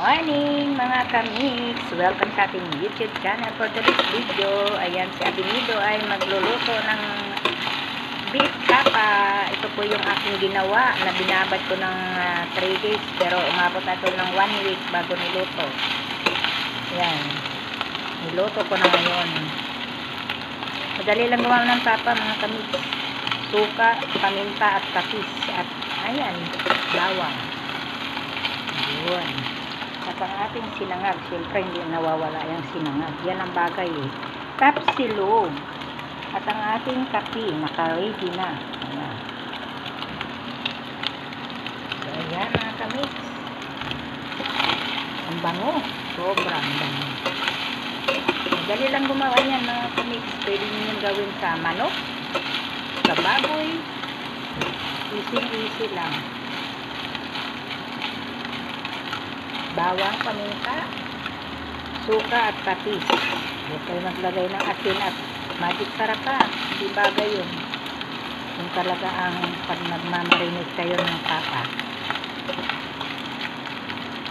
morning mga kamiks! Welcome sa ating YouTube channel for today's video. Ayan, si Abinido ay magluluto ng beef tapa. Ito po yung aking ginawa na binabad ko ng 3 days pero umabot na ito ng 1 week bago niluto. Ayan, niluto ko na ngayon. Madali lang gumawa ng tapa mga kamiks. Suka, paminta at kapis at ayan, bawang. Yun. At ang ating sinangag, siyempre hindi nawawala yung sinangag. Yan ang bagay eh. Tapsilog. At ang ating kape, naka-ready na. Ayan. So, ayan mga kamix. Ang bango. Sobrang bango. Madali lang gumawa yan mga kamix. Pwede nyo gawin sa manok, sa baboy. Easy lang. Bawang, paminta, suka at patis. Huwag kayo maglagay ng asin at magic sarap pa. Hindi bagay yun. Yung talaga ang pag nagmamarinig kayo ng tapa.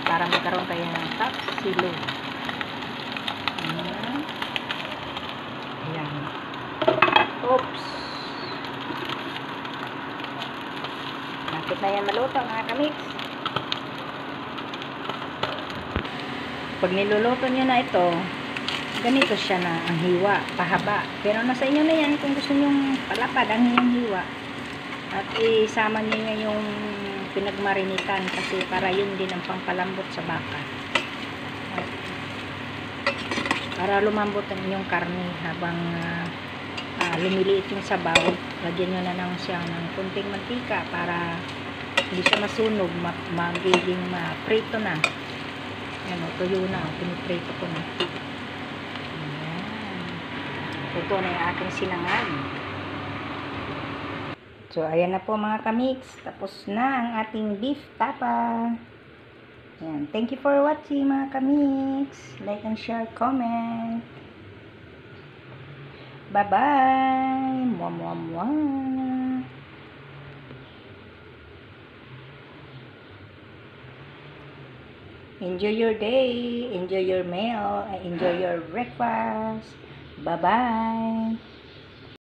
Para magkaroon kayo ng tapsilog. Ayan. Ayan. Oops. Bakit na yan maluto mga kamiks? Pag niluluto nyo na ito, ganito siya na ang hiwa, pahaba. Pero nasa inyo na yan kung gusto nyo palapad ang inyong hiwa. At isama nyo nga yung pinagmarinitan kasi para yun din ang pampalambot sa baka. At para lumambot ang inyong karne habang lumiliit yung sabaw, lagyan nyo na lang siya ng kunting mantika para hindi siya masunog, magiging prito na. Ayan o, tuyo na. Piniprito ko na. Ayan. Ito na yung aking sinangag. So, ayan na po mga kamiks. Tapos na ang ating beef tapa. Ayan. Thank you for watching mga kamiks. Like and share, comment. Bye-bye. Mwah, mwah, mwah. Enjoy your day, enjoy your meal, enjoy your breakfast. Bye-bye.